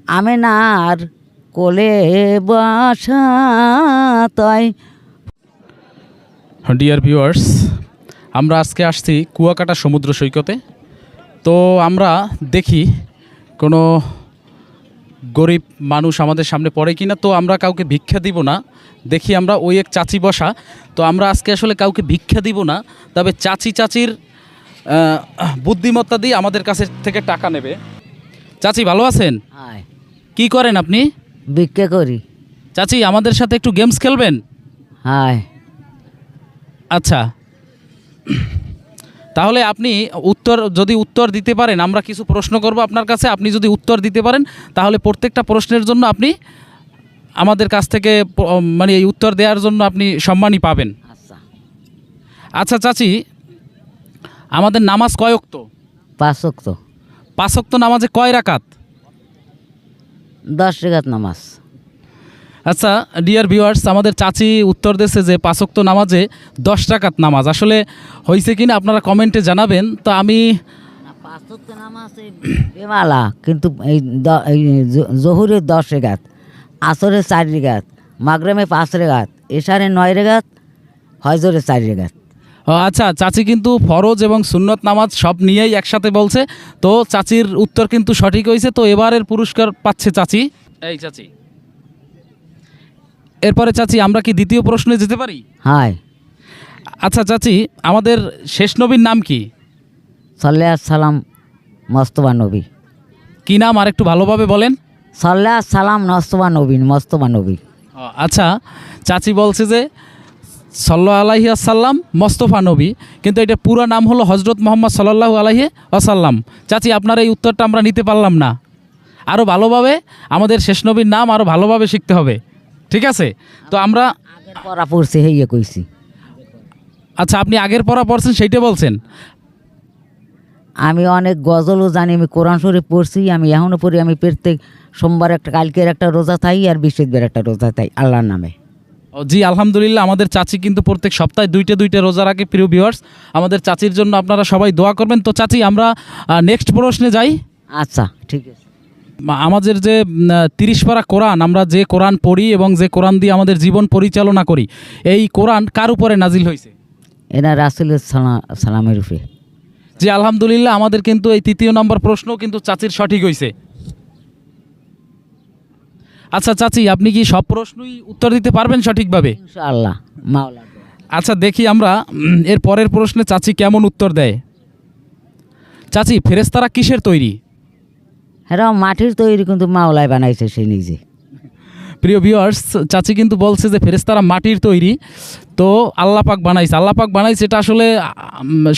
আমেনার কোলে বাসা তয়। ডিয়ার ভিউয়ার্স, আমরা আজকে আসছি কুয়াকাটা সমুদ্র সৈকতে। তো আমরা দেখি কোনো গরিব মানুষ আমাদের সামনে পড়ে কিনা। তো আমরা কাউকে ভিক্ষা দিব না। দেখি আমরা ওই এক চাচি বসা। তো আমরা আজকে আসলে কাউকে ভিক্ষা দিব না, তবে চাচির বুদ্ধিমত্তা দিয়ে আমাদের কাছে থেকে টাকা নেবে। চাচি ভালো আছেন? হায়, কি করেন আপনি? ভিক্ষা করি। চাচি আমাদের সাথে একটু গেমস খেলবেন? হায়, আচ্ছা, তাহলে আপনি যদি উত্তর দিতে পারেন, আমরা কিছু প্রশ্ন করব আপনার কাছে। আপনি যদি উত্তর দিতে পারেন তাহলে প্রত্যেকটা প্রশ্নের জন্য আপনি আমাদের কাছ থেকে মানে এই উত্তর দেওয়ার জন্য আপনি সম্মানই পাবেন। আচ্ছা। আচ্ছা চাচি, আমাদের নামাজ কয় ওয়াক্ত? 5 ওয়াক্ত। 5 ওয়াক্ত নামাজে কয় রাকাত? 10 রাকাত নামাজ। আচ্ছা ডিয়ার ভিউয়ার্স, আমাদের চাচি উত্তর দিয়েছে যে 5 ওয়াক্ত নামাজে 10 রাকাত নামাজ। আসলে হয়েছে কিনা আপনারা কমেন্টে জানাবেন। তো আমি 5 ওয়াক্ত নামাজ বেমালা, কিন্তু এই জহুরে 10 রাকাত, আসরে 4 রাকাত, মাগরিবে 5 রাকাত, এশারে 9 রাকাত, হজরে 4 রাকাত। আচ্ছা, চাচি কিন্তু ফরজ এবং সুন্নত নামাজ সব নিয়েই একসাথে বলছে। তো চাচির উত্তর কিন্তু সঠিক হয়েছে। তো এবারের পুরস্কার পাচ্ছে চাচি। এই চাচি, এরপরে চাচি আমরা কি দ্বিতীয় প্রশ্নে যেতে পারি? হায়, আচ্ছা চাচি, আমাদের শেষ নবীর নাম কি? সাল্লাল্লাহু সালাম মোস্তফা নবী। কি নাম আর একটু ভালোভাবে বলেন? সাল্লাল্লাহু সালাম মোস্তফা নবী, মোস্তফা নবী। আচ্ছা, চাচি বলছে যে সাল্লাল্লাহু আলাইহি আসাল্লাম মোস্তফা নবী, কিন্তু এটা পুরো নাম হলো হজরত মোহাম্মদ সাল্লাল্লাহু আলাইহি আসাল্লাম। চাচি আপনার এই উত্তরটা আমরা নিতে পারলাম না। আরও ভালোভাবে আমাদের শেষ নবীর নাম আরও ভালোভাবে শিখতে হবে, ঠিক আছে? তো আমরা আগের পড়া পড়ছি, হইয়া কইছি। আচ্ছা, আপনি আগের পড়া পড়ছেন সেইটা বলছেন? আমি অনেক গজলও জানি, আমি কোরআন শরীফ পড়ছি, আমি এখনও পড়ি। আমি প্রত্যেক সোমবার একটা, কালকের একটা রোজা থাই, আর বৃহস্পতিবার একটা রোজা থাই আল্লাহর নামে। জি আলহামদুলিল্লাহ, আমাদের চাচি কিন্তু প্রত্যেক সপ্তাহে দুইটা রোজা রাখে। প্রিয় ভিউয়ার্স, আমাদের চাচির জন্য আপনারা সবাই দোয়া করবেন। তো চাচি আমরা নেক্সট প্রশ্নে যাই। আচ্ছা, ঠিক আছে। আমাদের যে 30 পারা কোরআন, আমরা যে কোরআন পড়ি এবং যে কোরআন দিয়ে আমাদের জীবন পরিচালনা করি, এই কোরআন কার উপরে নাজিল হয়েছে? এনা রাসূলের সালামের উপরে। জি আলহামদুলিল্লাহ, আমাদের কিন্তু এই 3য় নম্বর প্রশ্ন কিন্তু চাচির সঠিক হয়েছে। আচ্ছা চাচি, আপনি কি সব প্রশ্নই উত্তর দিতে পারবেন সঠিকভাবে? ইনশাআল্লাহ, মাওলা। আচ্ছা দেখি আমরা এর পরের প্রশ্নে চাচি কেমন উত্তর দেয়। চাচি, ফেরেশতারা কিসের তৈরি? হ্যাঁ, মাটির তৈরি, কিন্তু মাওলায় বানাইছে সে নিজে। প্রিয় ভিউয়ার্স, চাচি কিন্তু বলছে যে ফেরেশতারা মাটির তৈরি, তো আল্লাহ পাক বানাইছে এটা আসলে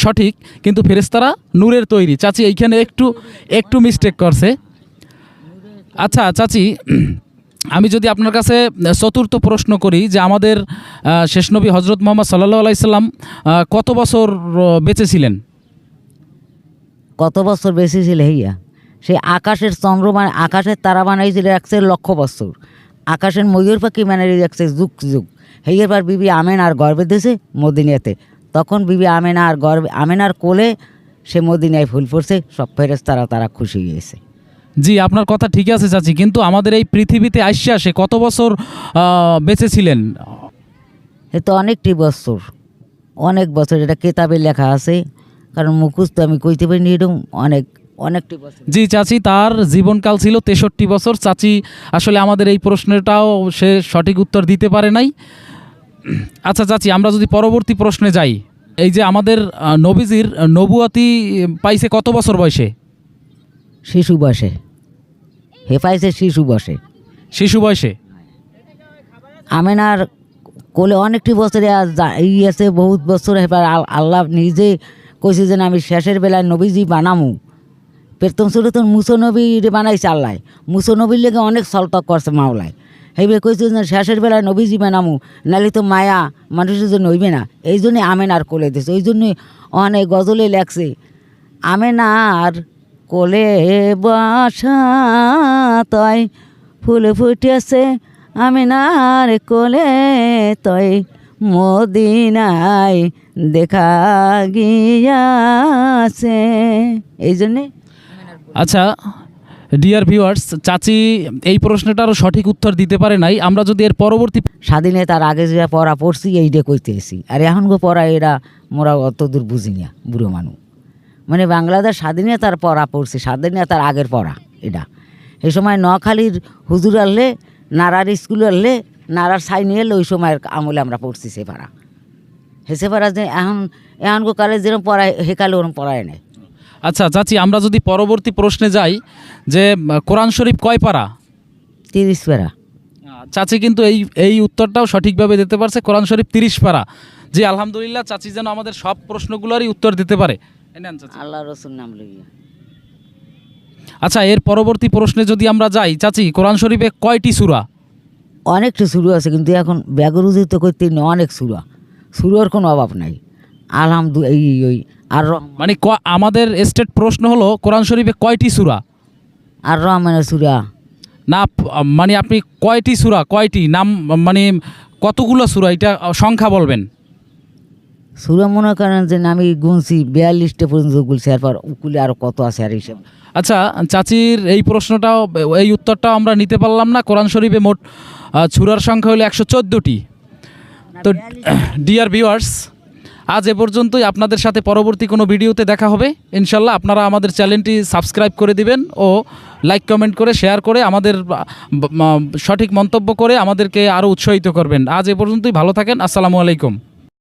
সঠিক, কিন্তু ফেরেশতারা নূরের তৈরি। চাচি এইখানে একটু মিস্টেক করছে। আচ্ছা চাচি, আমি যদি আপনার কাছে চতুর্থ প্রশ্ন করি যে আমাদের শেষ নবী হজরত মোহাম্মদ সাল্লাল্লাহু আলাইহি সাল্লাম কত বছর বেঁচে ছিলেন? কত বছর বেশি ছিল হইয়া? সে আকাশের চন্দ্র আকাশের তারা বানাইছিল 1 লক্ষ বছর। আকাশের ময়ূর পাখি মানে রাখছে যুগ যুগ। হইয়ার বিবি আমেনার গর্ভে দিয়েছে মদিনাতে। তখন বিবি আমেনার কোলে সে মদিনায় ফুল পড়ছে। সব ফেরেশতারা তারা খুশি হয়েছে। জি আপনার কথা ঠিক আছে চাচি, কিন্তু আমাদের এই পৃথিবীতে আইসা সে কত বছর বেঁচে ছিলেন? এ তো অনেকটি বছর, অনেক বছর। এটা কেতাবে লেখা আছে, কারণ মুখস্থ আমি কইতে পারিনি। এরকম অনেকটি বছর। জি চাচি, তার জীবনকাল ছিল 63 বছর। চাচি আসলে আমাদের এই প্রশ্নটাও সে সঠিক উত্তর দিতে পারে নাই। আচ্ছা চাচি, আমরা যদি পরবর্তী প্রশ্নে যাই, এই যে আমাদের নবীজির নবুয়াতি পাইছে কত বছর বয়সে? শিশু বয়সে। হে পাইছে শিশু বয়সে। আমেনার কোলে অনেকটি বছরে আছে, বহুত বছর। এবার আল্লাহ নিজে কইছে যে আমি শেষের বেলায় নবীজি বানামু। প্রথম সুরতন মুসো নবী বানাইছে আল্লাহ। মুসো নবীর লেগে অনেক সলতক করছে মাওলায়। সেইভাবে কইছে যে শেষের বেলায় নবীজি বানামু, নাহলে তো মায়া মানুষের জন্য হইবে না। এই জন্যে আমেনার কোলে দিয়েছে। ওই জন্যই অনেক গজলে লেখছে, আমেনার কোলে বাসা তয় ফুল ফুটেছে, আমেনার কোলে তয় মদিনায় দেখা গিয়াছে। এই জন্যে আচ্ছা ডিয়ার ভিউয়ার্স, চাচি এই প্রশ্নটারও সঠিক উত্তর দিতে পারে নাই। আমরা যদি এর পরবর্তী স্বাধীনতার আগে যে পড়া পড়ছি এইটা কইতেছি, আর এখন গো পড়া এরা মোরা অত দূর বুঝি না, বুড়ো মানুষ। মানে বাংলাদেশ স্বাধীনতার পড়া পড়ছি, স্বাধীনতার আগের পড়া এটা। এই সময় নোয়াখালীর হুজুর আনলে, নারার স্কুল আনলে, নারার সাইনি এলে ওই সময়ের আমলে আমরা পড়ছি সে পাড়া। হেসে পাড়া যে এখন গো কালে যেরকম পড়ায় হেকালে ওরকম পড়ায় নেই। আচ্ছা চাচি, আমরা যদি পরবর্তী প্রশ্নে যাই যে কোরআন শরীফ কয় পারা? 30 পারা। চাচি কিন্তু এই উত্তরটাও সঠিকভাবে দিতে পারছে, কোরআন শরীফ 30 পারা। জি আলহামদুলিল্লাহ, চাচি যেন আমাদের সব প্রশ্নগুলোরই উত্তর দিতে পারে। এই নেন চাচি। আল্লাহ রসুল নাম লইয়া। আচ্ছা, এর পরবর্তী প্রশ্নে যদি আমরা যাই, চাচি কোরআন শরীফে কয়টি সূরা? অনেকটা শুরু আছে, কিন্তু এখন ব্যাগরুজিত করতে অনেক শুরুর কোনো অভাব নাই। এই ওই আর মানে আমাদের স্টেট প্রশ্ন হলো কোরআন শরীফে কয়টি সূরা? আর রহমানের সুরা। না মানে আপনি কয়টি সূরা, কয়টি নাম, মানে কতগুলো সূরা, এটা সংখ্যা বলবেন। সুরা মনে করেন যে আমি গুনছি 42টা পর্যন্ত গুলছি, এরপর উকুলে আরও কত আছে আর এইসব। আচ্ছা চাচির এই প্রশ্নটাও, এই উত্তরটাও আমরা নিতে পারলাম না। কোরআন শরীফে মোট সূরার সংখ্যা হলো 114টি। তো ডিয়ার ভিউয়ার্স, আজ এ পর্যন্তই। আপনাদের সাথে পরবর্তী কোনো ভিডিওতে দেখা হবে ইনশাল্লাহ। আপনারা আমাদের চ্যানেলটি সাবস্ক্রাইব করে দিবেন ও লাইক কমেন্ট করে শেয়ার করে আমাদের সঠিক মন্তব্য করে আমাদেরকে আরও উৎসাহিত করবেন। আজ এ পর্যন্তই, ভালো থাকেন। আসসালামু আলাইকুম।